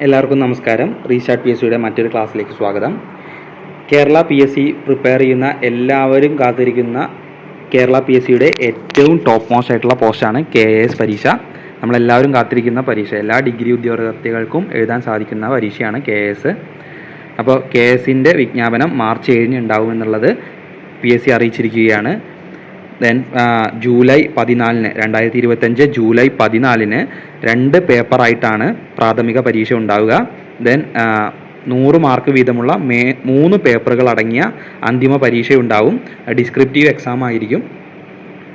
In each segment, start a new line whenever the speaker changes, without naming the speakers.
എല്ലാവർക്കും നമസ്കാരം. Restart P S സിയുടെ മറ്റൊരു ക്ലാസ്സിലേക്ക് സ്വാഗതം. Kerala P S C prepare ചെയ്യുന്ന എല്ലാവരും കാത്തിരിക്കുന്ന കേരള പി എസ് സിയുടെ ഏറ്റവും ടോപ്പ് മോസ്റ്റ് ആയിട്ടുള്ള പോസ്റ്റാണ് KAS പരീക്ഷ. നമ്മളെല്ലാവരും കാത്തിരിക്കുന്ന പരീക്ഷ, എല്ലാ ഡിഗ്രി ഉദ്യോഗാർത്ഥികൾക്കും എഴുതാൻ സാധിക്കുന്ന പരീക്ഷയാണ് KAS. അപ്പോൾ KASൻ്റെ വിജ്ഞാപനം മാർച്ച് 7 ഉണ്ടാവുമെന്നുള്ളത് PSC അറിയിച്ചിരിക്കുകയാണ്. ദെൻ ജൂലൈ 14 2025 ജൂലൈ 14 2 പേപ്പറായിട്ടാണ് പ്രാഥമിക പരീക്ഷ ഉണ്ടാവുക. ദെൻ 100 മാർക്ക് വീതമുള്ള 3 പേപ്പറുകൾ അടങ്ങിയ അന്തിമ പരീക്ഷ ഉണ്ടാവും. ഡിസ്ക്രിപ്റ്റീവ് എക്സാം ആയിരിക്കും.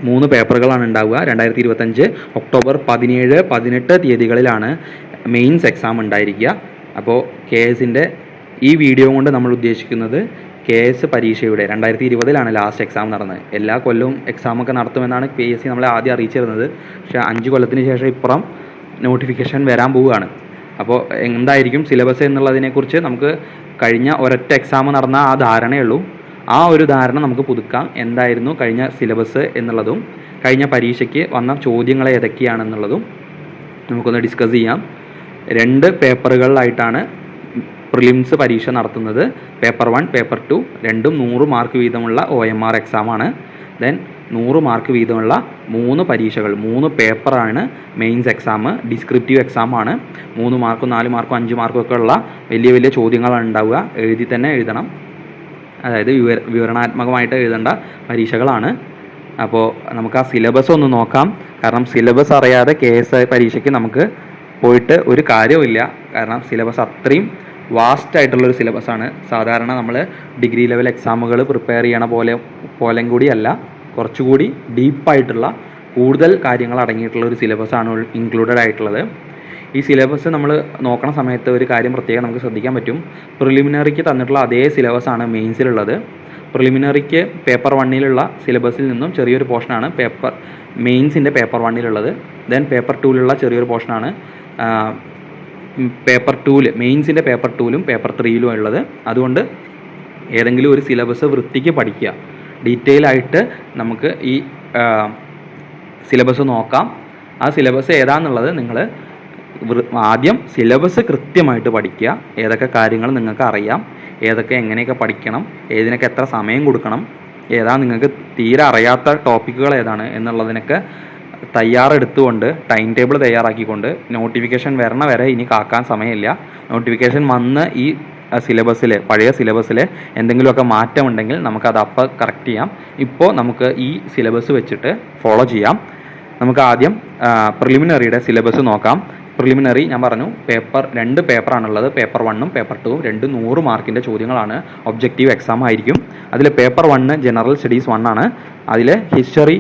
3 പേപ്പറുകളാണ് ഉണ്ടാവുക. 2025 ഒക്ടോബർ 17, 18 തീയതികളിലാണ് മെയിൻസ് എക്സാം ഉണ്ടായിരിക്കുക. അപ്പോൾ KASൻ്റെ ഈ വീഡിയോ കൊണ്ട് നമ്മൾ ഉദ്ദേശിക്കുന്നത് KAS പരീക്ഷയുടെ 2020 ലാസ്റ്റ് എക്സാം നടന്നത്. എല്ലാ കൊല്ലവും എക്സാമൊക്കെ നടത്തുമെന്നാണ് PSC നമ്മളെ ആദ്യം അറിയിച്ചിരുന്നത്. പക്ഷേ 5 കൊല്ലത്തിന് ശേഷം ഇപ്പുറം നോട്ടിഫിക്കേഷൻ വരാൻ പോവുകയാണ്. അപ്പോൾ എന്തായിരിക്കും സിലബസ് എന്നുള്ളതിനെക്കുറിച്ച് നമുക്ക് കഴിഞ്ഞ ഒരൊറ്റ എക്സാം നടന്ന ആ ധാരണയുള്ളൂ. ആ ഒരു ധാരണ നമുക്ക് പുതുക്കാം. എന്തായിരുന്നു കഴിഞ്ഞ സിലബസ് എന്നുള്ളതും കഴിഞ്ഞ പരീക്ഷയ്ക്ക് വന്ന ചോദ്യങ്ങൾ ഏതൊക്കെയാണെന്നുള്ളതും നമുക്കൊന്ന് ഡിസ്കസ് ചെയ്യാം. 2 പേപ്പറുകളിലായിട്ടാണ് പ്രിലിംസ് പരീക്ഷ നടത്തുന്നത്. പേപ്പർ 1, പേപ്പർ 2 രണ്ടും 100 മാർക്ക് വീതമുള്ള OMR എക്സാമാണ്. ദെൻ 100 മാർക്ക് വീതമുള്ള 3 പരീക്ഷകൾ, 3 പേപ്പറാണ് മെയിൻസ് എക്സാം. ഡിസ്ക്രിപ്റ്റീവ് എക്സാമാണ്. 3 മാർക്കും 4 മാർക്കും 5 മാർക്കും ഒക്കെ ഉള്ള വലിയ വലിയ ചോദ്യങ്ങളാണ് ഉണ്ടാവുക. എഴുതി തന്നെ എഴുതണം. അതായത് വിവരണാത്മകമായിട്ട് എഴുതേണ്ട പരീക്ഷകളാണ്. അപ്പോൾ നമുക്ക് ആ സിലബസ് ഒന്ന് നോക്കാം. കാരണം സിലബസ് അറിയാതെ KAS പരീക്ഷയ്ക്ക് നമുക്ക് പോയിട്ട് ഒരു കാര്യമില്ല. കാരണം സിലബസ് അത്രയും വാസ്റ്റ് ആയിട്ടുള്ളൊരു സിലബസാണ്. സാധാരണ നമ്മൾ ഡിഗ്രി ലെവൽ എക്സാമുകൾ പ്രിപ്പയർ ചെയ്യണ പോലെയും കൂടിയല്ല, കുറച്ചുകൂടി ഡീപ്പായിട്ടുള്ള കൂടുതൽ കാര്യങ്ങൾ അടങ്ങിയിട്ടുള്ള ഒരു സിലബസാണ് ഇൻക്ലൂഡഡ് ആയിട്ടുള്ളത്. ഈ സിലബസ് നമ്മൾ നോക്കണ സമയത്ത് ഒരു കാര്യം പ്രത്യേകം നമുക്ക് ശ്രദ്ധിക്കാൻ പറ്റും. പ്രിലിമിനറിക്ക് തന്നിട്ടുള്ള അതേ സിലബസാണ് മെയിൻസിലുള്ളത്. പ്രിലിമിനറിക്ക് പേപ്പർ 1 സിലബസിൽ നിന്നും ചെറിയൊരു പോർഷനാണ് മെയിൻസിൻ്റെ പേപ്പർ 1 ദെൻ പേപ്പർ 2 ചെറിയൊരു പോർഷനാണ് പേപ്പർ 2 മെയിൻസിൻ്റെ പേപ്പർ 2 പേപ്പർ 3 ഉള്ളത്. അതുകൊണ്ട് ഏതെങ്കിലും ഒരു സിലബസ് വൃത്തിക്ക് പഠിക്കുക. ഡീറ്റെയിൽ ആയിട്ട് നമുക്ക് ഈ സിലബസ് നോക്കാം. ആ സിലബസ് ഏതാണെന്നുള്ളത് നിങ്ങൾ ആദ്യം സിലബസ് കൃത്യമായിട്ട് പഠിക്കുക. ഏതൊക്കെ കാര്യങ്ങൾ നിങ്ങൾക്ക് അറിയാം, ഏതൊക്കെ എങ്ങനെയൊക്കെ പഠിക്കണം, ഏതിനൊക്കെ എത്ര സമയം കൊടുക്കണം, ഏതാ നിങ്ങൾക്ക് തീരെ അറിയാത്ത ടോപ്പിക്കുകൾ ഏതാണ് എന്നുള്ളതിനൊക്കെ തയ്യാറെടുത്തുകൊണ്ട് ടൈം ടേബിൾ തയ്യാറാക്കിക്കൊണ്ട് നോട്ടിഫിക്കേഷൻ വരണ വരെ ഇനി കാക്കാൻ സമയമില്ല. നോട്ടിഫിക്കേഷൻ വന്ന് ഈ സിലബസിൽ പഴയ സിലബസിൽ എന്തെങ്കിലുമൊക്കെ മാറ്റമുണ്ടെങ്കിൽ നമുക്കത് അപ്പോൾ കറക്റ്റ് ചെയ്യാം. ഇപ്പോൾ നമുക്ക് ഈ സിലബസ് വെച്ചിട്ട് ഫോളോ ചെയ്യാം. നമുക്ക് ആദ്യം പ്രിലിമിനറിയുടെ സിലബസ് നോക്കാം. പ്രിലിമിനറി ഞാൻ പറഞ്ഞു 2 പേപ്പറാണുള്ളത്. പേപ്പർ 1 പേപ്പർ 2 രണ്ടും 100 മാർക്കിൻ്റെ ചോദ്യങ്ങളാണ്. ഒബ്ജക്റ്റീവ് എക്സാം ആയിരിക്കും. അതിൽ പേപ്പർ 1 ജനറൽ സ്റ്റഡീസ് 1 ആണ്. അതിൽ ഹിസ്റ്ററി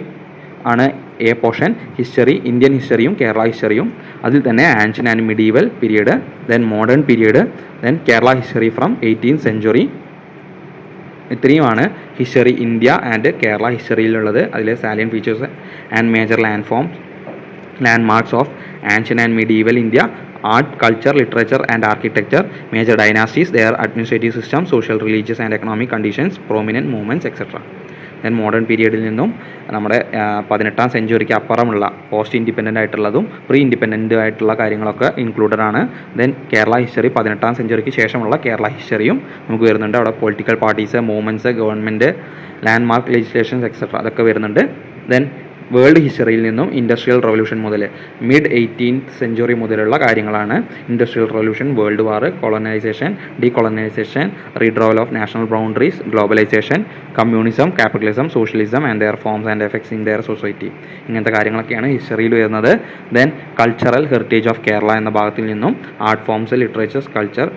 ആണ് A പോർഷൻ. ഹിസ്റ്ററി, ഇന്ത്യൻ ഹിസ്റ്ററിയും കേരള ഹിസ്റ്ററിയും, അതിൽ തന്നെ ancient and medieval period, then modern period, then Kerala history from 18th century. ഇത്രയുമാണ് ഹിസ്റ്ററി ഇന്ത്യ ആൻഡ് കേരള ഹിസ്റ്ററിയിലുള്ളത്. അതിലെ salient features and major landmarks of ancient and medieval India, art, culture, literature and architecture, major dynasties, their administrative system, social, religious and economic conditions, prominent movements, etc. Then modern പീരീഡിൽ നിന്നും നമ്മുടെ 18th centuryക്ക് അപ്പുറമുള്ള post independent ആയിട്ടുള്ളതും pre independent ആയിട്ടുള്ള കാര്യങ്ങളൊക്കെ included ആണ്. Then Kerala history 18th centuryക്ക് ശേഷമുള്ള കേരള ഹിസ്റ്ററിയും നമുക്ക് വരുന്നുണ്ട്. അവിടെ political parties, movements, government, landmark legislations etcetera അതൊക്കെ വരുന്നുണ്ട്. ദെൻ വേൾഡ് ഹിസ്റ്ററിയിൽ നിന്നും ഇൻഡസ്ട്രിയൽ റവല്യൂഷൻ മുതൽ മിഡ് 18th century മുതലുള്ള കാര്യങ്ങളാണ്. Industrial revolution, world war, colonisation, decolonisation, redrawal of national boundaries, globalisation, communism, capitalism, socialism and their forms and effects in their society. ഇങ്ങനത്തെ കാര്യങ്ങളൊക്കെയാണ് ഹിസ്റ്ററിയിൽ വരുന്നത്. Then cultural heritage of Kerala എന്ന ഭാഗത്തിൽ നിന്നും art forms, literature, culture,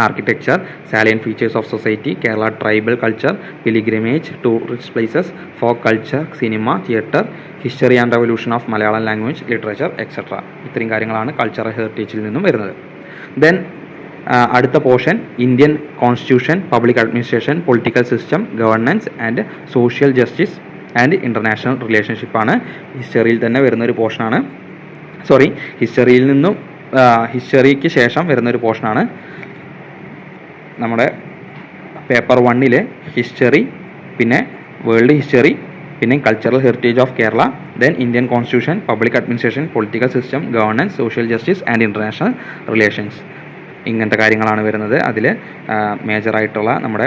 architecture, salient features of society, Kerala tribal culture, pilgrimage, tourist places, folk culture, cinema, theatre, history and revolution of Malayalam language, literature, etc. ഇത്രയും കാര്യങ്ങളാണ് cultural ഹെറിറ്റേജിൽ നിന്നും വരുന്നത്. Then അടുത്ത portion Indian constitution, public administration, political system, governance and social justice and international റിലേഷൻഷിപ്പാണ്. ഹിസ്റ്ററിയിൽ തന്നെ വരുന്നൊരു പോർഷനാണ്. ഹിസ്റ്ററിയിൽ നിന്നും ഹിസ്റ്ററിക്ക് ശേഷം വരുന്നൊരു പോർഷനാണ് നമ്മുടെ പേപ്പർ 1 ഹിസ്റ്ററി, പിന്നെ വേൾഡ് ഹിസ്റ്ററി, പിന്നെ cultural heritage of Kerala, then Indian constitution, public administration, political system, governance, social justice and international relations. ഇങ്ങനത്തെ കാര്യങ്ങളാണ് വരുന്നത്. അതിൽ മേജറായിട്ടുള്ള നമ്മുടെ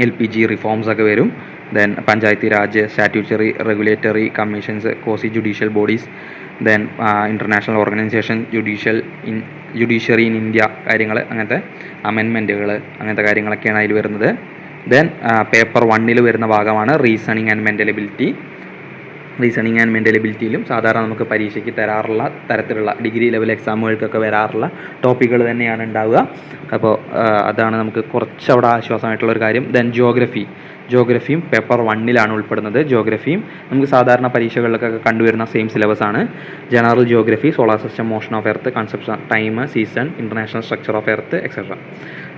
LPG റിഫോംസ് ഒക്കെ വരും. Then Panchayati Raj, statutory, regulatory commissions, quasi judicial bodies, then international organisation, judiciary in India കാര്യങ്ങൾ, അങ്ങനത്തെ അമെൻമെൻറ്റുകൾ, അങ്ങനത്തെ കാര്യങ്ങളൊക്കെയാണ് അതിൽ വരുന്നത്. ദെൻ പേപ്പർ 1 വരുന്ന ഭാഗമാണ് reasoning and mental ability. Reasoning and mental എബിലിറ്റിയിലും സാധാരണ നമുക്ക് പരീക്ഷയ്ക്ക് തരാറുള്ള തരത്തിലുള്ള ഡിഗ്രി ലെവൽ എക്സാമുകൾക്കൊക്കെ വരാറുള്ള ടോപ്പിക്കുകൾ തന്നെയാണ് ഉണ്ടാവുക. അപ്പോൾ അതാണ് നമുക്ക് കുറച്ചവിടെ ആശ്വാസമായിട്ടുള്ളൊരു കാര്യം. ദെൻ ജോഗ്രഫിയും പേപ്പർ 1 ഉൾപ്പെടുന്നത്. ജോഗ്രഫിയും നമുക്ക് സാധാരണ പരീക്ഷകളിലൊക്കെ കണ്ടുവരുന്ന സെയിം സിലബസ് ആണ്. General geography, solar system, motion of earth, conception, time, season, international structure of earth etcetera.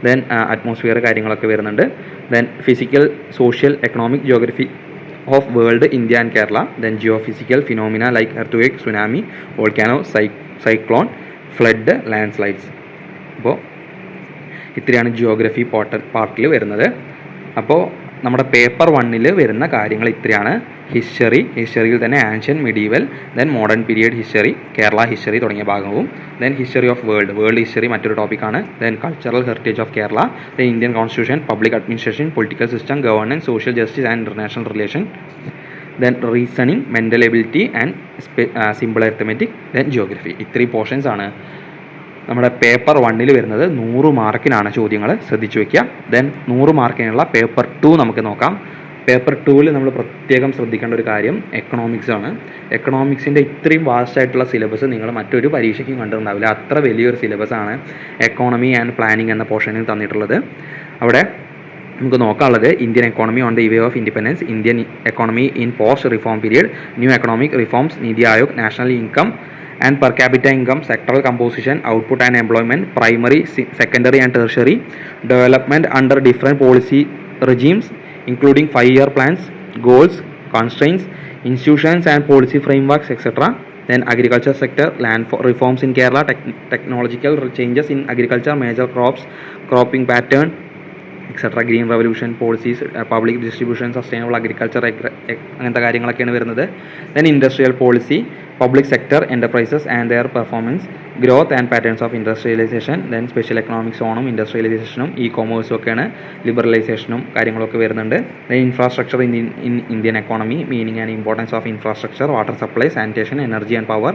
Then atmosphere കാര്യങ്ങളൊക്കെ വരുന്നുണ്ട്. Then physical, social, economic, geography of world, India and Kerala. Then geophysical phenomena like earthquake, tsunami, volcano, cyclone, flood, landslides. അപ്പോൾ ഇത്രയാണ് geography പാർട്ടിൽ വരുന്നത്. അപ്പോൾ നമ്മുടെ paper 1 വരുന്ന കാര്യങ്ങൾ ഇത്രയാണ്. ഹിസ്റ്ററിയിൽ തന്നെ ancient, medieval, then modern period history, Kerala history തുടങ്ങിയ ഭാഗവും. Then history of world history മറ്റൊരു ടോപ്പിക്കാണ്. Then cultural heritage of Kerala, then Indian constitution, public administration, political system, governance, social justice and international relation, then reasoning, mental ability and simple arithmetic, then geography. ഇത്രയും portions ആണ് നമ്മുടെ paper 1 വരുന്നത്. 100 മാർക്കിനാണ് ചോദ്യങ്ങൾ, ശ്രദ്ധിച്ചു വയ്ക്കുക. Then 100 മാർക്കിനുള്ള paper 2 നമുക്ക് നോക്കാം. പേപ്പർ 2 നമ്മൾ പ്രത്യേകം ശ്രദ്ധിക്കേണ്ട ഒരു കാര്യം എക്കണോമിക്സ് ആണ്. എക്കണോമിക്സിൻ്റെ ഇത്രയും വാസ്റ്റ് ആയിട്ടുള്ള സിലബസ് നിങ്ങൾ മറ്റൊരു പരീക്ഷയ്ക്കും കണ്ടിട്ടുണ്ടാവില്ല. അത്ര വലിയൊരു സിലബസ് ആണ് എക്കോണമി ആൻഡ് പ്ലാനിങ് എന്ന പോർഷനിൽ തന്നിട്ടുള്ളത്. അവിടെ നമുക്ക് നോക്കാനുള്ളത് Indian economy on the way of independence, Indian economy in post reform period, new economic reforms, Niti Aayog, national income and per capita income, sectoral composition, output and employment, primary, secondary and tertiary, development under different policy regimes including 5-year plans, goals, constraints, institutions and policy frameworks etc. Then agriculture sector, land reforms in Kerala, technological changes in agriculture, major crops, cropping pattern etc. Green revolution policies, public distribution, sustainable agriculture അങ്ങനത്തെ കാര്യങ്ങളൊക്കെയാണ് വരുന്നത്. Then industrial policy, public sector enterprises and their performance, growth and patterns of industrialization, then special economic zoneum, industrializationum, e-commerce ഒക്കെയാണ്, ലിബറലൈസേഷനും കാര്യങ്ങളൊക്കെ വരുന്നുണ്ട്. then infrastructure in Indian economy, meaning and importance of infrastructure, water supply, sanitation, energy and power,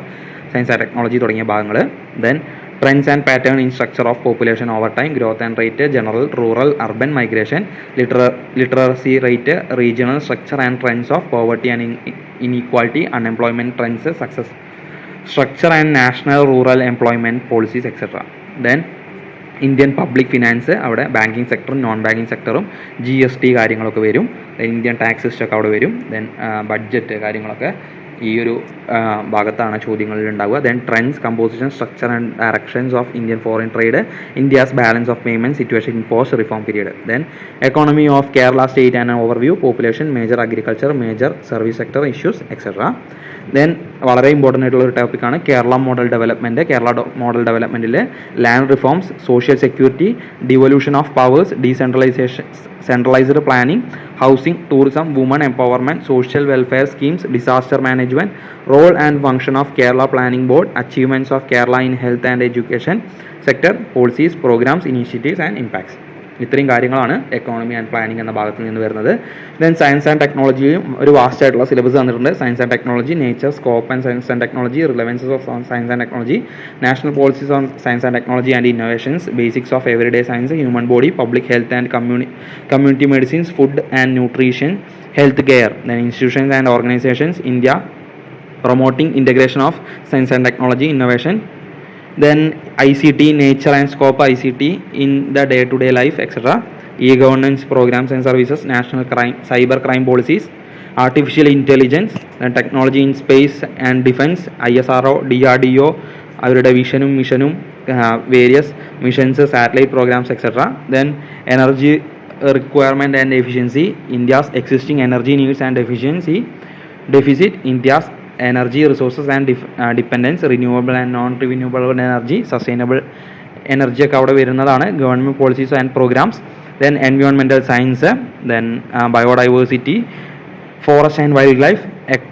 science and technology തുടങ്ങിയ ഭാഗങ്ങൾ. then trends and pattern in structure of population over time, growth and rate, general, rural, urban migration, literacy rate, regional structure and trends of poverty and inequality, unemployment trends, success structure and national rural employment policies etc. then Indian public finance, അവിടെ banking സെക്ടറും non banking സെക്ടറും GST കാര്യങ്ങളൊക്കെ വരും. Indian tax system ഒക്കെ അവിടെ വരും. Then budget കാര്യങ്ങളൊക്കെ ഈ ഒരു ഭാഗത്താണ് ചോദ്യങ്ങളിൽ ഉണ്ടാവുക. Then trends, composition, structure and directions of Indian foreign trade, India's balance of payment situation in post reform period. Then economy of Kerala state and overview, population, major agriculture, major service sector issues etcetera. Then വളരെ important ആയിട്ടുള്ള ഒരു ടോപ്പിക്കാണ് Kerala model development. Kerala model ഡെവലപ്മെൻറ്റിൽ land reforms, social security, devolution of powers, decentralisation, centralised planning, housing, tourism, woman empowerment, social welfare schemes, disaster management, role and function of Kerala planning board, achievements of Kerala in health and education sector, policies, programmes, initiatives and impacts. ഇത്രയും കാര്യങ്ങളാണ് economy and planning എന്ന ഭാഗത്ത് നിന്ന് വരുന്നത്. Then science and ടെക്നോളജിയും ഒരു vast ആയിട്ടുള്ള syllabus തന്നിട്ടുണ്ട്. Science and technology, nature, scope and science and technology, relevances of science and technology, national policies on science and technology and innovations, basics of everyday science, human body, public health and community medicines, food and nutrition, health care. Then institutions and organisations, India promoting integration of science and technology innovation. Then ICT, nature and scope ICT in the day-to-day life etc. E-governance programs and services, national crime, cyber crime policies, artificial intelligence, then technology in space and defense, ISRO, DRDO അവരുടെ വിഷനും മിഷനും various missions, satellite programmes etcetera. Then energy requirement and efficiency, India's existing energy needs and efficiency deficit, India's energy resources and dependence, renewable and non renewable energy, sustainable energy ഒക്കെ അവിടെ വരുന്നതാണ്. Government policies and programmes. Then environmental science, then biodiversity, forest and wildlife,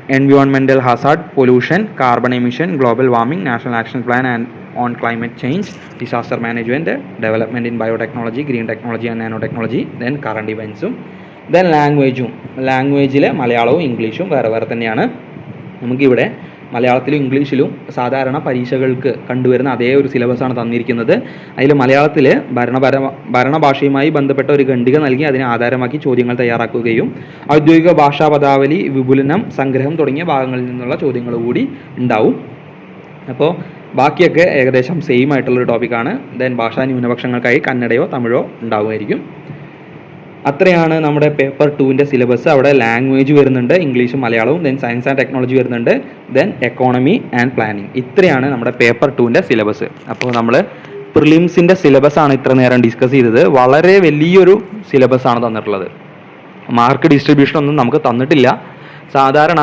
environmental hazard, pollution, carbon emission, global warming, national action plan and on climate change, disaster management, development in biotechnology, green technology and nanotechnology, then current events, then ലാംഗ്വേജിൽ മലയാളവും ഇംഗ്ലീഷും വേറെ വേറെ തന്നെയാണ്. നമുക്കിവിടെ മലയാളത്തിലും ഇംഗ്ലീഷിലും സാധാരണ പരീക്ഷകൾക്ക് കണ്ടുവരുന്ന അതേ ഒരു സിലബസാണ് തന്നിരിക്കുന്നത്. അതിൽ മലയാളത്തിൽ ഭരണഭാഷയുമായി ബന്ധപ്പെട്ട ഒരു ഖണ്ഡിക നൽകി അതിനെ ആധാരമാക്കി ചോദ്യങ്ങൾ തയ്യാറാക്കുകയും ഔദ്യോഗിക ഭാഷാ പദാവലി, വിപുലനം, സംഗ്രഹം തുടങ്ങിയ ഭാഗങ്ങളിൽ നിന്നുള്ള ചോദ്യങ്ങൾ കൂടി ഉണ്ടാവും. അപ്പോൾ ബാക്കിയൊക്കെ ഏകദേശം സെയിം ആയിട്ടുള്ളൊരു ടോപ്പിക്കാണ്. ദെൻ ഭാഷാ ന്യൂനപക്ഷങ്ങൾക്കായി കന്നഡയോ തമിഴോ ഉണ്ടാവുമായിരിക്കും. അത്രയാണ് നമ്മുടെ പേപ്പർ 2ൻ്റെ സിലബസ്. അവിടെ ലാംഗ്വേജ് വരുന്നുണ്ട്, ഇംഗ്ലീഷും മലയാളവും, ദെൻ സയൻസ് ആൻഡ് ടെക്നോളജി വരുന്നുണ്ട്, ദെൻ എക്കോണമി ആൻഡ് പ്ലാനിങ്. ഇത്രയാണ് നമ്മുടെ പേപ്പർ 2ൻ്റെ സിലബസ്. അപ്പോൾ നമ്മൾ പ്രിലിംസിൻ്റെ സിലബസാണ് ഇത്ര നേരം ഡിസ്കസ് ചെയ്തത്. വളരെ വലിയൊരു സിലബസാണ് തന്നിട്ടുള്ളത്. മാർക്ക് ഡിസ്ട്രിബ്യൂഷൻ ഒന്നും നമുക്ക് തന്നിട്ടില്ല. സാധാരണ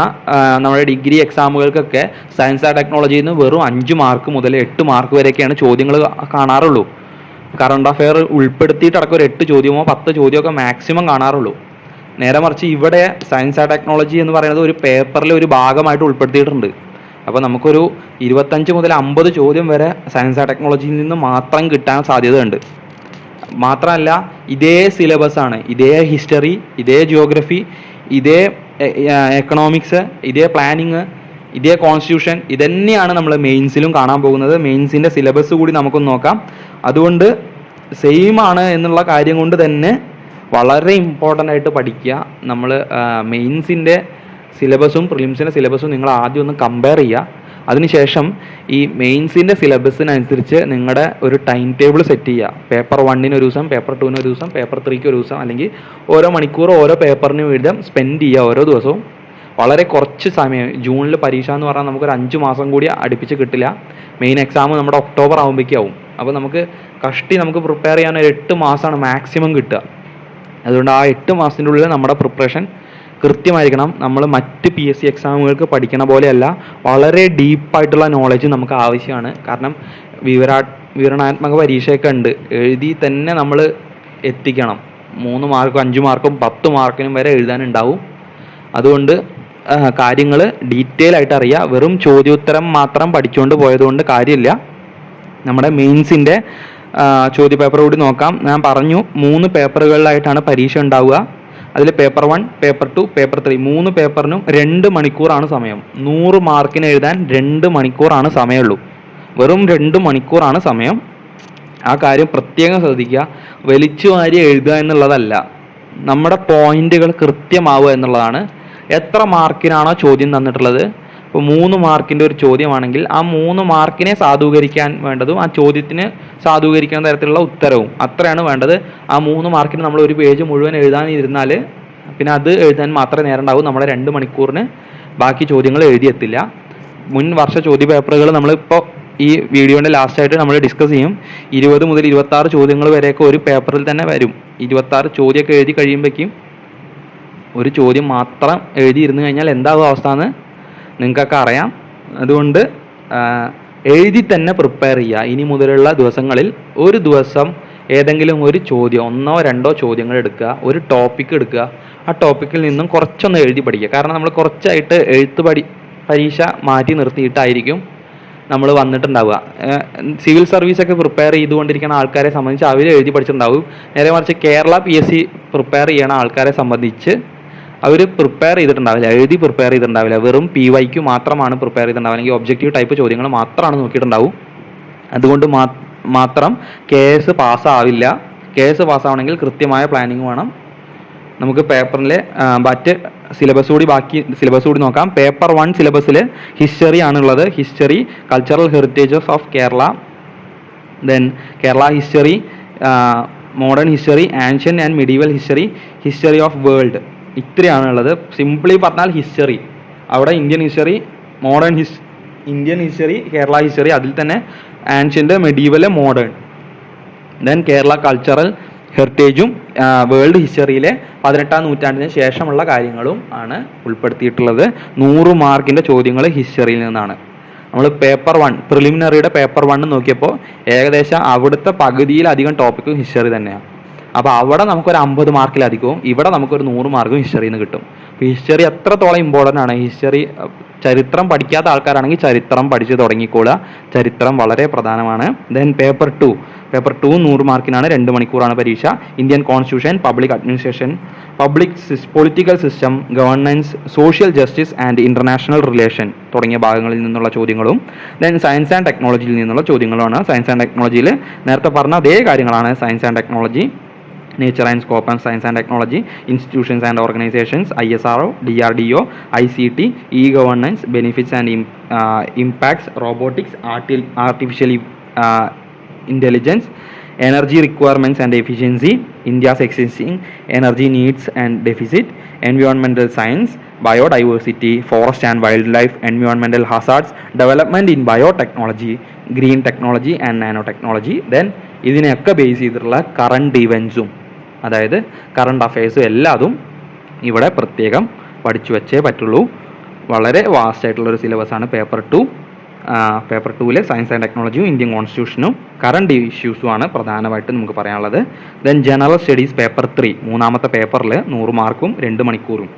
നമ്മുടെ ഡിഗ്രി എക്സാമുകൾക്കൊക്കെ സയൻസ് ആൻഡ് ടെക്നോളജിയിൽ നിന്ന് വെറും 5 മാർക്ക് മുതൽ 8 മാർക്ക് വരെയൊക്കെയാണ് ചോദ്യങ്ങൾ കാണാറുള്ളൂ. കറണ്ട് അഫെയർ ഉൾപ്പെടുത്തിയിട്ടടക്കം ഒരു 8 ചോദ്യമോ 10 ചോദ്യമൊക്കെ മാക്സിമം കാണാറുള്ളൂ. നേരെ മറിച്ച് ഇവിടെ സയൻസ് ആൻഡ് ടെക്നോളജി എന്ന് പറയുന്നത് ഒരു പേപ്പറിൽ ഒരു ഭാഗമായിട്ട് ഉൾപ്പെടുത്തിയിട്ടുണ്ട്. അപ്പോൾ നമുക്കൊരു 25 മുതൽ 50 ചോദ്യം വരെ സയൻസ് ആൻഡ് ടെക്നോളജിയിൽ നിന്ന് മാത്രം കിട്ടാൻ സാധ്യതയുണ്ട്. മാത്രമല്ല ഇതേ സിലബസാണ്, ഇതേ ഹിസ്റ്ററി, ഇതേ ജിയോഗ്രഫി, ഇതേ എക്കണോമിക്സ്, ഇതേ പ്ലാനിങ്, ഇതേ കോൺസ്റ്റിറ്റ്യൂഷൻ, ഇതന്നെയാണ് നമ്മൾ മെയിൻസിലും കാണാൻ പോകുന്നത്. മെയിൻസിൻ്റെ സിലബസ് കൂടി നമുക്കൊന്ന് നോക്കാം. അതുകൊണ്ട് സെയിം ആണ് എന്നുള്ള കാര്യം കൊണ്ട് തന്നെ വളരെ ഇമ്പോർട്ടൻ്റ് ആയിട്ട് പഠിക്കുക. നമ്മൾ മെയിൻസിൻ്റെ സിലബസും പ്രിലിംസിൻ്റെ സിലബസും നിങ്ങൾ ആദ്യം ഒന്ന് കമ്പയർ ചെയ്യുക. അതിനുശേഷം ഈ മെയിൻസിൻ്റെ സിലബസിനനുസരിച്ച് നിങ്ങളുടെ ഒരു ടൈം ടേബിൾ സെറ്റ് ചെയ്യുക. പേപ്പർ 1 ഒരു ദിവസം, പേപ്പർ 2 ഒരു ദിവസം, പേപ്പർ 3 ഒരു ദിവസം, അല്ലെങ്കിൽ ഓരോ മണിക്കൂർ ഓരോ പേപ്പറിന് വീതം സ്പെൻഡ് ചെയ്യുക ഓരോ ദിവസവും. വളരെ കുറച്ച് സമയം, ജൂണിൽ പരീക്ഷ എന്ന് പറഞ്ഞാൽ നമുക്കൊരു 5 മാസം കൂടി അടുപ്പിച്ച് കിട്ടില്ല. മെയിൻ എക്സാം നമ്മുടെ ഒക്ടോബർ ആകുമ്പോഴേക്കാവും. അപ്പോൾ നമുക്ക് നമുക്ക് പ്രിപ്പയർ ചെയ്യാൻ ഒരു 8 മാസമാണ് മാക്സിമം കിട്ടുക. അതുകൊണ്ട് ആ 8 മാസത്തിൻ്റെ ഉള്ളിൽ നമ്മുടെ പ്രിപ്പറേഷൻ കൃത്യമായിരിക്കണം. നമ്മൾ മറ്റ് PSC എക്സാമുകൾക്ക് പഠിക്കണ പോലെയല്ല, വളരെ ഡീപ്പായിട്ടുള്ള നോളജ് നമുക്ക് ആവശ്യമാണ്. കാരണം വിവരണാത്മക പരീക്ഷയൊക്കെ ഉണ്ട്, എഴുതി തന്നെ നമ്മൾ എത്തിക്കണം. 3 മാർക്കും 5 മാർക്കും 10 മാർക്കിനും വരെ എഴുതാനുണ്ടാവും. അതുകൊണ്ട് കാര്യങ്ങൾ ഡീറ്റെയിൽ ആയിട്ട് അറിയുക. വെറും ചോദ്യോത്തരം മാത്രം പഠിച്ചുകൊണ്ട് പോയതുകൊണ്ട് കാര്യമില്ല. നമ്മുടെ മെയിൻസിൻ്റെ ചോദ്യപേപ്പർ കൂടി നോക്കാം. ഞാൻ പറഞ്ഞു 3 പേപ്പറുകളിലായിട്ടാണ് പരീക്ഷ ഉണ്ടാവുക. അതിൽ പേപ്പർ 1, പേപ്പർ 2, പേപ്പർ 3 3 പേപ്പറിനും 2 മണിക്കൂറാണ് സമയം. 100 മാർക്കിന് എഴുതാൻ 2 മണിക്കൂറാണ് സമയമുള്ളൂ. വെറും 2 മണിക്കൂറാണ് സമയം. ആ കാര്യം പ്രത്യേകം ശ്രദ്ധിക്കുക. വലിച്ചു വാരി എഴുതുക എന്നുള്ളതല്ല, നമ്മുടെ പോയിന്റുകൾ കൃത്യമാവുക എന്നുള്ളതാണ്. എത്ര മാർക്കിനാണോ ചോദ്യം തന്നിട്ടുള്ളത്, ഇപ്പോൾ 3 മാർക്കിൻ്റെ ഒരു ചോദ്യമാണെങ്കിൽ ആ 3 മാർക്കിനെ സാധൂകരിക്കാൻ വേണ്ടതും ആ ചോദ്യത്തിന് സാധൂകരിക്കുന്ന തരത്തിലുള്ള ഉത്തരവും അത്രയാണ് വേണ്ടത്. ആ 3 മാർക്കിന് നമ്മൾ ഒരു പേജ് മുഴുവൻ എഴുതാനിരുന്നാൽ പിന്നെ അത് എഴുതാൻ മാത്രമേ നേരം ഉണ്ടാവൂ. നമ്മുടെ 2 മണിക്കൂറിന് ബാക്കി ചോദ്യങ്ങൾ എഴുതിയെത്തില്ല. മുൻ വർഷ ചോദ്യ പേപ്പറുകൾ നമ്മളിപ്പോൾ ഈ വീഡിയോൻ്റെ ലാസ്റ്റായിട്ട് നമ്മൾ ഡിസ്കസ് ചെയ്യും. 20 മുതൽ 26 ചോദ്യങ്ങൾ വരെയൊക്കെ ഒരു പേപ്പറിൽ തന്നെ വരും. 26 ചോദ്യമൊക്കെ എഴുതി കഴിയുമ്പോഴേക്കും ഒരു ചോദ്യം മാത്രം എഴുതിയിരുന്നു കഴിഞ്ഞാൽ എന്താകും അവസ്ഥ എന്ന് നിങ്ങൾക്കൊക്കെ അറിയാം. അതുകൊണ്ട് എഴുതി തന്നെ പ്രിപ്പയർ ചെയ്യുക. ഇനി മുതലുള്ള ദിവസങ്ങളിൽ ഒരു ദിവസം ഏതെങ്കിലും ഒരു ചോദ്യം, 1 or 2 ചോദ്യങ്ങൾ എടുക്കുക, ഒരു ടോപ്പിക്ക് എടുക്കുക, ആ ടോപ്പിക്കിൽ നിന്നും കുറച്ചൊന്ന് എഴുതി പഠിക്കുക. കാരണം നമ്മൾ കുറച്ചായിട്ട് പരീക്ഷ മാറ്റി നിർത്തിയിട്ടായിരിക്കും നമ്മൾ വന്നിട്ടുണ്ടാവുക. സിവിൽ സർവീസൊക്കെ പ്രിപ്പയർ ചെയ്തുകൊണ്ടിരിക്കുന്ന ആൾക്കാരെ സംബന്ധിച്ച് അവർ എഴുതി പഠിച്ചിട്ടുണ്ടാവും. നേരെ മറിച്ച് കേരള PSC പ്രിപ്പയർ ചെയ്യണ ആൾക്കാരെ സംബന്ധിച്ച് അവർ പ്രിപ്പയർ ചെയ്തിട്ടുണ്ടാവില്ല, എഴുതി പ്രിപ്പയർ ചെയ്തിട്ടുണ്ടാവില്ല. വെറും PYQ മാത്രമാണ് പ്രിപ്പയർ ചെയ്തിട്ടുണ്ടാവുക, അല്ലെങ്കിൽ ഒബ്ജക്റ്റീവ് ടൈപ്പ് ചോദ്യങ്ങൾ മാത്രമാണ് നോക്കിയിട്ടുണ്ടാവും. അതുകൊണ്ട് മാത്രം KS പാസ്സാവില്ല. KS പാസ്സാവണമെങ്കിൽ കൃത്യമായ പ്ലാനിങ് വേണം. നമുക്ക് പേപ്പറിലെ മറ്റ് സിലബസ് കൂടി നോക്കാം. പേപ്പർ 1 സിലബസിൽ ഹിസ്റ്ററി ആണുള്ളത്. History, cultural heritages of Kerala, then Kerala history, modern history, ancient and medieval history, history of world, ഇത്രയാണുള്ളത്. സിംപ്ലി പറഞ്ഞാൽ ഹിസ്റ്ററി. അവിടെ Indian history, modern Indian history, Kerala history, അതിൽ തന്നെ ancient, medieval, modern, then Kerala cultural ഹെറിറ്റേജും വേൾഡ് ഹിസ്റ്ററിയിലെ 18ാം നൂറ്റാണ്ടിന് ശേഷമുള്ള കാര്യങ്ങളും ആണ് ഉൾപ്പെടുത്തിയിട്ടുള്ളത്. 100 മാർക്കിൻ്റെ ചോദ്യങ്ങൾ ഹിസ്റ്ററിയിൽ നിന്നാണ്. നമ്മൾ പേപ്പർ 1 പ്രിലിമിനറിയുടെ പേപ്പർ 1 നോക്കിയപ്പോൾ ഏകദേശം അവിടുത്തെ പകുതിയിലധികം ടോപ്പിക്കും ഹിസ്റ്ററി തന്നെയാണ്. അപ്പോൾ അവിടെ നമുക്കൊരു 50 മാർക്കിലധികവും ഇവിടെ നമുക്കൊരു 100 മാർക്കും ഹിസ്റ്ററിയിൽ നിന്ന് കിട്ടും. ഹിസ്റ്ററി എത്രത്തോളം ഇമ്പോർട്ടൻ്റ് ആണ്. ഹിസ്റ്ററി ചരിത്രം പഠിക്കാത്ത ആൾക്കാരാണെങ്കിൽ ചരിത്രം പഠിച്ച് തുടങ്ങിക്കോളുക. ചരിത്രം വളരെ പ്രധാനമാണ്. ദെൻ പേപ്പർ 2 100 മാർക്കിനാണ്, 2 മണിക്കൂറാണ് പരീക്ഷ. Indian constitution, public administration, political system, governance, social justice and international relation തുടങ്ങിയ ഭാഗങ്ങളിൽ നിന്നുള്ള ചോദ്യങ്ങളും ദെൻ സയൻസ് ആൻഡ് ടെക്നോളജിയിൽ നിന്നുള്ള ചോദ്യങ്ങളുമാണ്. സയൻസ് ആൻഡ് ടെക്നോളജിയിൽ നേരത്തെ പറഞ്ഞ അതേ കാര്യങ്ങളാണ്. Science and technology, nature and scope and science and technology, institutions and organizations, ISRO, DRDO, ICT, e-governance, benefits and impacts, robotics, artificial intelligence, energy requirements and efficiency, India's existing energy needs and deficit, environmental science, biodiversity, forest and wildlife, environmental hazards, development in biotechnology, green technology and nanotechnology. Then ഇതിനെയൊക്കെ base ചെയ്തിട്ടുള്ള current ഇവൻസും, അതായത് current അഫയേഴ്സും എല്ലാതും ഇവിടെ പ്രത്യേകം പഠിച്ചു വെച്ചേ പറ്റുള്ളൂ. വളരെ വാസ്റ്റ് ആയിട്ടുള്ളൊരു സിലബസാണ് പേപ്പർ 2. പേപ്പർ 2-ൽ സയൻസ് ആൻഡ് ടെക്നോളജിയും ഇന്ത്യൻ കോൺസ്റ്റിറ്റ്യൂഷനും കറണ്ട് ഇഷ്യൂസുമാണ് പ്രധാനമായിട്ട് നമുക്ക് പറയാനുള്ളത്. ദെൻ ജനറൽ സ്റ്റഡീസ് പേപ്പർ 3, മൂന്നാമത്തെ പേപ്പറിൽ 100 മാർക്കും 2 മണിക്കൂറും.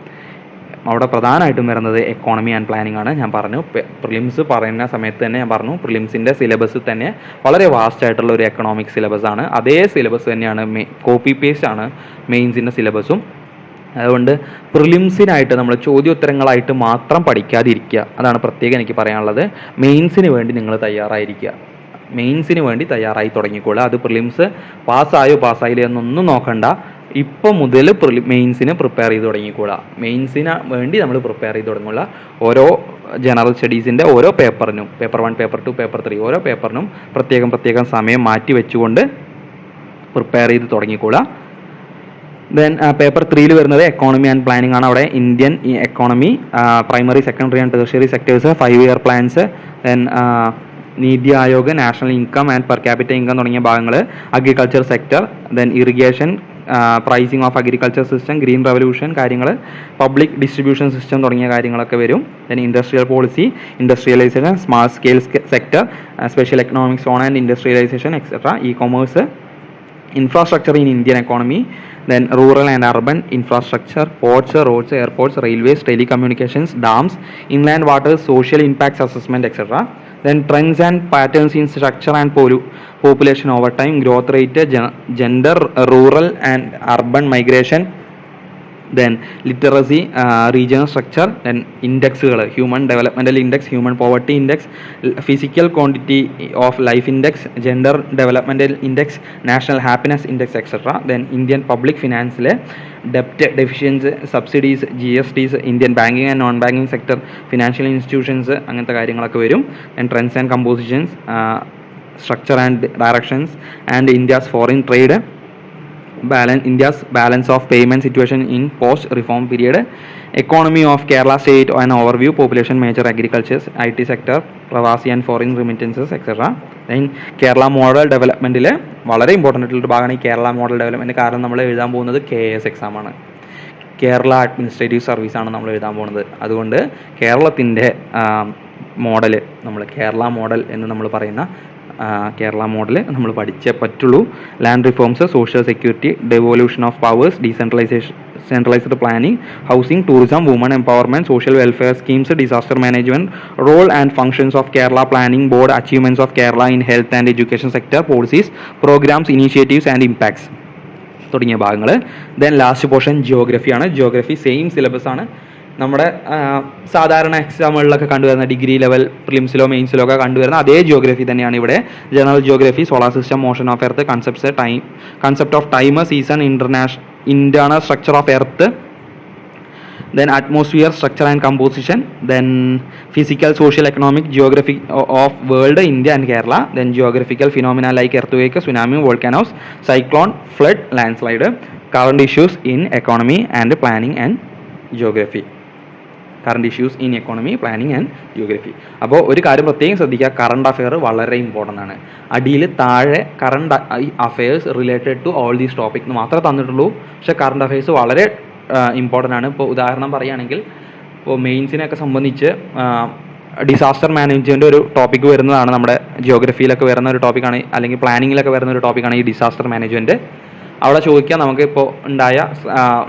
അവിടെ പ്രധാനമായിട്ടും വരുന്നത് എക്കോണമി ആൻഡ് പ്ലാനിംഗ് ആണ്. ഞാൻ പറഞ്ഞു പ്രിലിംസ് പറയുന്ന സമയത്ത് തന്നെ ഞാൻ പറഞ്ഞു പ്രിലിംസിൻ്റെ സിലബസ് തന്നെ വളരെ വാസ്റ്റ് ആയിട്ടുള്ള ഒരു എക്കണോമിക് സിലബസ് ആണ്. അതേ സിലബസ് തന്നെയാണ്, കോപ്പി പേസ്റ്റ് ആണ് മെയിൻസിൻ്റെ സിലബസും. അതുകൊണ്ട് പ്രിലിംസിനായിട്ട് നമ്മൾ ചോദ്യോത്തരങ്ങളായിട്ട് മാത്രം പഠിക്കാതിരിക്കുക, അതാണ് പ്രത്യേകം എനിക്ക് പറയാനുള്ളത്. മെയിൻസിന് വേണ്ടി നിങ്ങൾ തയ്യാറായിരിക്കുക, മെയിൻസിന് വേണ്ടി തയ്യാറായി തുടങ്ങിക്കോളുക. അത് പ്രിലിംസ് പാസ്സായില്ല എന്നൊന്നും നോക്കണ്ട. ഇപ്പോൾ മുതൽ മെയിൻസിന് പ്രിപ്പയർ ചെയ്ത് തുടങ്ങിക്കൂടാ. മെയിൻസിന് വേണ്ടി നമ്മൾ പ്രിപ്പയർ ചെയ്ത് തുടങ്ങുക. ഓരോ ജനറൽ സ്റ്റഡീസിൻ്റെ ഓരോ പേപ്പറിനും, പേപ്പർ 1, പേപ്പർ 2, പേപ്പർ 3, ഓരോ പേപ്പറിനും പ്രത്യേകം സമയം മാറ്റി വെച്ചുകൊണ്ട് പ്രിപ്പയർ ചെയ്ത് തുടങ്ങിക്കൂടാ. ദെൻ പേപ്പർ 3-ൽ വരുന്നത് എക്കോണമി ആൻഡ് പ്ലാനിംഗ് ആണ്. അവിടെ Indian economy, primary, secondary and tertiary sectors, 5 year plans, then Niti Aayog, national income and per capital income തുടങ്ങിയ ഭാഗങ്ങൾ, agriculture sector, then irrigation, pricing of agriculture system, green revolution കാര്യങ്ങൾ, public distribution system തുടങ്ങിയ കാര്യങ്ങളൊക്കെ വരും. Then industrial policy, industrialisation, smart scale sector, special economic zone and industrialisation etcetera, e commerce, infrastructure in Indian economy, then rural and urban infrastructure, ports, roads, airports, railways, telecommunications, dams, inland waters, social impacts assessment etc. Then trends and patterns in structure and population over time, growth rate, gender, rural and urban migration, then literacy, regional structure, then indexes, human developmental index, human poverty index, physical quantity of life index, gender developmental index, national happiness index etc. Then Indian public finance, debt, deficiency, subsidies, GSTs, Indian banking and non-banking sector, financial institutions അങ്ങനത്തെ കാര്യങ്ങളൊക്കെ വരും. And trends and compositions, structure and directions, and India's foreign trade, India's balance of payment situation in post-reform period, economy of Kerala state, an overview, population, major agriculture, IT sector, Pravasi and foreign remittances etc. Then Kerala model development വളരെ important ആയിട്ടുള്ള ഭാഗമാണ് ഈ Kerala model development. കാരണം നമ്മൾ എഴുതാൻ പോകുന്നത് KS എക്സാമാണ്, Kerala administrative സർവീസാണ് നമ്മൾ എഴുതാൻ പോകുന്നത്. അതുകൊണ്ട് കേരളത്തിൻ്റെ മോഡൽ, നമ്മൾ കേരള മോഡൽ എന്ന് നമ്മൾ പറയുന്ന കേരള മോഡൽ നമ്മൾ പഠിച്ചേ പറ്റുള്ളൂ. Land reforms, social security, devolution of powers, decentralisation, centralised planning, housing, tourism, woman empowerment, social welfare schemes, disaster management, role and functions of Kerala planning board, achievements of Kerala in health and education sector, policies, programmes, initiatives and impacts തുടങ്ങിയ ഭാഗങ്ങൾ. Then last portion ജിയോഗ്രഫിയാണ്. Geography same syllabus ആണ്. നമ്മുടെ സാധാരണ എക്സാമുകളിലൊക്കെ കണ്ടുവരുന്ന degree level പ്രിലിംസിലോ മെയിൻസിലോ ഒക്കെ കണ്ടുവരുന്ന അതേ ജിയോഗ്രഫി തന്നെയാണ് ഇവിടെ. General geography, solar system, motion of earth, concept of time, season, internal structure of earth, then atmosphere, structure and composition, then physical, social, economic, geography of world, India and Kerala, then geographical phenomena like earthquake, tsunami, volcanoes, cyclone, flood, landslide, current issues in economy and planning and geography. Current issues in economy, planning and geography. അപ്പോൾ ഒരു കാര്യം പ്രത്യേകം ശ്രദ്ധിക്കുക, current affair വളരെ important ആണ്. അടിയിൽ താഴെ current affairs related to all these topic എന്ന് മാത്രമേ തന്നിട്ടുള്ളൂ. പക്ഷേ കറണ്ട് അഫെയർസ് വളരെ ഇമ്പോർട്ടൻ്റ് ആണ്. ഇപ്പോൾ ഉദാഹരണം പറയുകയാണെങ്കിൽ, ഇപ്പോൾ മെയിൻസിനെയൊക്കെ സംബന്ധിച്ച് ഡിസാസ്റ്റർ മാനേജ്മെൻറ്റ് ഒരു ടോപ്പിക്ക് വരുന്നതാണ്. നമ്മുടെ ജിയോഗ്രഫിയിലൊക്കെ വരുന്ന ഒരു ടോപ്പിക്കാണ്, അല്ലെങ്കിൽ പ്ലാനിങ്ങിലൊക്കെ വരുന്ന ഒരു ടോപ്പിക്കാണ് ഈ ഡിസാസ്റ്റർ മാനേജ്മെൻറ്റ്. അവിടെ ചോദിക്കാം നമുക്ക് ഇപ്പോൾ ഉണ്ടായ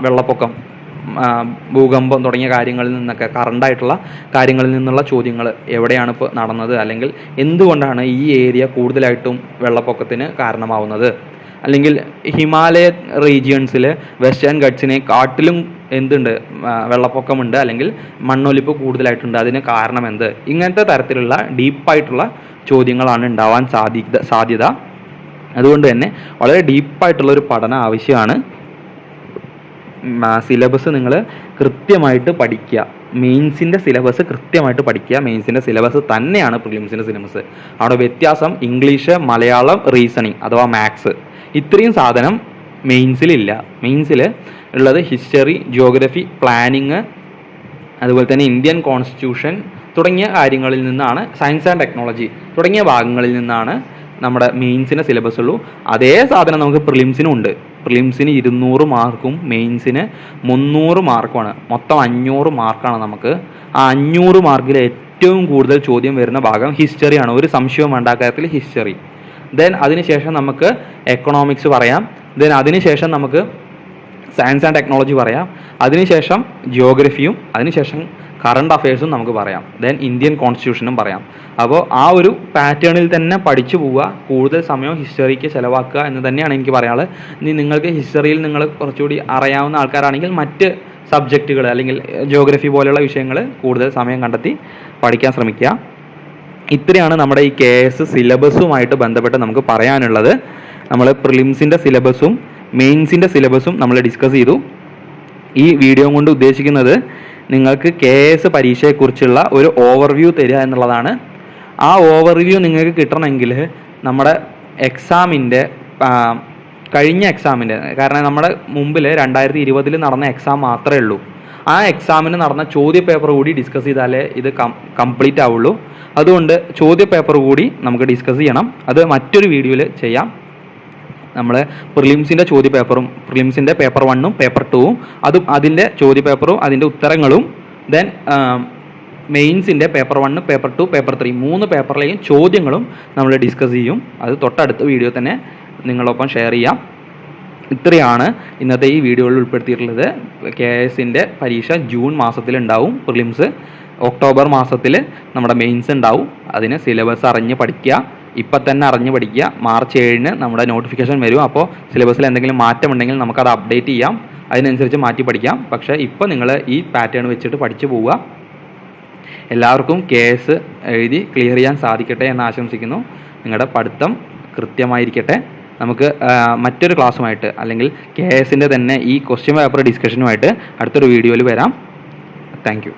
വെള്ളപ്പൊക്കം, ഭൂകമ്പം തുടങ്ങിയ കാര്യങ്ങളിൽ നിന്നൊക്കെ കറണ്ടായിട്ടുള്ള കാര്യങ്ങളിൽ നിന്നുള്ള ചോദ്യങ്ങൾ എവിടെയാണ് ഇപ്പോൾ നടന്നത്, അല്ലെങ്കിൽ എന്തുകൊണ്ടാണ് ഈ ഏരിയ കൂടുതലായിട്ടും വെള്ളപ്പൊക്കത്തിന് കാരണമാവുന്നത്, അല്ലെങ്കിൽ ഹിമാലയ റീജിയൺസിൽ വെസ്റ്റേൺ ഗട്ട്സിനെ കാട്ടിലും എന്തുണ്ട് വെള്ളപ്പൊക്കമുണ്ട്, അല്ലെങ്കിൽ മണ്ണൊലിപ്പ് കൂടുതലായിട്ടുണ്ട്, അതിന് കാരണം എന്ത്, ഇങ്ങനത്തെ തരത്തിലുള്ള ഡീപ്പായിട്ടുള്ള ചോദ്യങ്ങളാണ് ഉണ്ടാവാൻ സാധ്യത. അതുകൊണ്ട് തന്നെ വളരെ ഡീപ്പായിട്ടുള്ളൊരു പഠനം ആവശ്യമാണ്. സിലബസ് നിങ്ങൾ കൃത്യമായിട്ട് പഠിക്കുക. മെയിൻസിൻ്റെ സിലബസ് കൃത്യമായിട്ട് പഠിക്കുക. മെയിൻസിൻ്റെ സിലബസ് തന്നെയാണ് പ്രിലിംസിൻ്റെ സിലബസ്. അവിടെ വ്യത്യാസം ഇംഗ്ലീഷ്, മലയാളം, റീസണിങ് അഥവാ മാത്സ്, ഇത്രയും സാധനം മെയിൻസിലില്ല. മെയിൻസിൽ ഉള്ളത് ഹിസ്റ്ററി, ജിയോഗ്രഫി, പ്ലാനിങ്, അതുപോലെ തന്നെ ഇന്ത്യൻ കോൺസ്റ്റിറ്റ്യൂഷൻ തുടങ്ങിയ കാര്യങ്ങളിൽ നിന്നാണ്, സയൻസ് ആൻഡ് ടെക്നോളജി തുടങ്ങിയ ഭാഗങ്ങളിൽ നിന്നാണ് നമ്മുടെ മെയിൻസിൻ്റെ സിലബസ് ഉള്ളൂ. അതേ സാധനം നമുക്ക് പ്രിലിംസിനും ഉണ്ട്. പ്രിലിംസിന് 200 മാർക്കും മെയിൻസിന് 300 മാർക്കുമാണ്. മൊത്തം 500 മാർക്കാണ് നമുക്ക്. ആ 500 മാർക്കിൽ ഏറ്റവും കൂടുതൽ ചോദ്യം വരുന്ന ഭാഗം ഹിസ്റ്ററിയാണ്. ഒരു സംശയവും വേണ്ട കാര്യത്തിൽ ഹിസ്റ്ററി. ദെൻ അതിനുശേഷം നമുക്ക് എക്കണോമിക്സ് പറയാം. ദെൻ അതിനുശേഷം നമുക്ക് സയൻസ് ആൻഡ് ടെക്നോളജി പറയാം. അതിനുശേഷം ജിയോഗ്രഫിയും, അതിനുശേഷം കറണ്ട് അഫയേഴ്സും നമുക്ക് പറയാം. ദെൻ ഇന്ത്യൻ കോൺസ്റ്റിറ്റ്യൂഷനും പറയാം. അപ്പോൾ ആ ഒരു പാറ്റേണിൽ തന്നെ പഠിച്ചു പോവുക. കൂടുതൽ സമയം ഹിസ്റ്ററിക്ക് ചിലവാക്കുക എന്ന് തന്നെയാണ് എനിക്ക് പറയാനുള്ളത്. ഇനി നിങ്ങൾക്ക് ഹിസ്റ്ററിയിൽ നിങ്ങൾ കുറച്ചുകൂടി അറിയാവുന്ന ആൾക്കാരാണെങ്കിൽ മറ്റ് സബ്ജക്റ്റുകൾ അല്ലെങ്കിൽ ജിയോഗ്രഫി പോലെയുള്ള വിഷയങ്ങൾ കൂടുതൽ സമയം കണ്ടെത്തി പഠിക്കാൻ ശ്രമിക്കുക. ഇത്രയാണ് നമ്മുടെ ഈ KS സിലബസുമായിട്ട് ബന്ധപ്പെട്ട് നമുക്ക് പറയാനുള്ളത്. നമ്മൾ പ്രിലിംസിൻ്റെ സിലബസും മെയിൻസിൻ്റെ സിലബസും നമ്മൾ ഡിസ്കസ് ചെയ്തു. ഈ വീഡിയോ കൊണ്ട് ഉദ്ദേശിക്കുന്നത് നിങ്ങൾക്ക് KS പരീക്ഷയെക്കുറിച്ചുള്ള ഒരു ഓവർവ്യൂ തരിക എന്നുള്ളതാണ്. ആ ഓവർവ്യൂ നിങ്ങൾക്ക് കിട്ടണമെങ്കിൽ നമ്മുടെ എക്സാമിൻ്റെ കഴിഞ്ഞ എക്സാമിൻ്റെ, കാരണം നമ്മുടെ മുമ്പിൽ 2020 നടന്ന എക്സാം മാത്രമേ ഉള്ളൂ. ആ എക്സാമിന് നടന്ന ചോദ്യ പേപ്പർ കൂടി ഡിസ്കസ് ചെയ്താലേ ഇത് കംപ്ലീറ്റ് ആവുള്ളൂ. അതുകൊണ്ട് ചോദ്യ പേപ്പർ കൂടി നമുക്ക് ഡിസ്കസ് ചെയ്യണം. അത് മറ്റൊരു വീഡിയോയിൽ ചെയ്യാം. നമ്മൾ പ്രിലിംസിൻ്റെ ചോദ്യ പേപ്പറും, പ്രിലിംസിൻ്റെ പേപ്പർ 1ഉം പേപ്പർ 2ഉം അതും അതിൻ്റെ ചോദ്യ പേപ്പറും അതിൻ്റെ ഉത്തരങ്ങളും, ദെൻ മെയിൻസിൻ്റെ പേപ്പർ 1, പേപ്പർ 2, പേപ്പർ 3 3 പേപ്പറിലെയും ചോദ്യങ്ങളും നമ്മൾ ഡിസ്കസ് ചെയ്യും. അത് തൊട്ടടുത്ത വീഡിയോ തന്നെ നിങ്ങളൊപ്പം ഷെയർ ചെയ്യാം. ഇത്രയാണ് ഇന്നത്തെ ഈ വീഡിയോയിൽ ഉൾപ്പെടുത്തിയിട്ടുള്ളത്. KSൻ്റെ പരീക്ഷ ജൂൺ മാസത്തിലുണ്ടാവും. പ്രിലിംസ് ഒക്ടോബർ മാസത്തിൽ നമ്മുടെ മെയിൻസ് ഉണ്ടാവും. അതിന് സിലബസ് അറിഞ്ഞ് പഠിക്കുക. ഇപ്പം തന്നെ അറിഞ്ഞ് പഠിക്കുക. മാർച്ച് 7-ന് നമ്മുടെ നോട്ടിഫിക്കേഷൻ വരും. അപ്പോൾ സിലബസിൽ എന്തെങ്കിലും മാറ്റമുണ്ടെങ്കിൽ നമുക്കത് അപ്ഡേറ്റ് ചെയ്യാം. അതിനനുസരിച്ച് മാറ്റി പഠിക്കാം. പക്ഷേ ഇപ്പോൾ നിങ്ങൾ ഈ പാറ്റേൺ വെച്ചിട്ട് പഠിച്ചു പോവുക. എല്ലാവർക്കും KS എഴുതി ക്ലിയർ ചെയ്യാൻ സാധിക്കട്ടെ എന്ന് ആശംസിക്കുന്നു. നിങ്ങളുടെ പഠിത്തം കൃത്യമായിരിക്കട്ടെ. നമുക്ക് മറ്റൊരു ക്ലാസ്സുമായിട്ട് അല്ലെങ്കിൽ KSൻ്റെ തന്നെ ഈ ക്വസ്റ്റ്യൻ പേപ്പർ ഡിസ്കഷനുമായിട്ട് അടുത്തൊരു വീഡിയോയിൽ വരാം. Thank you.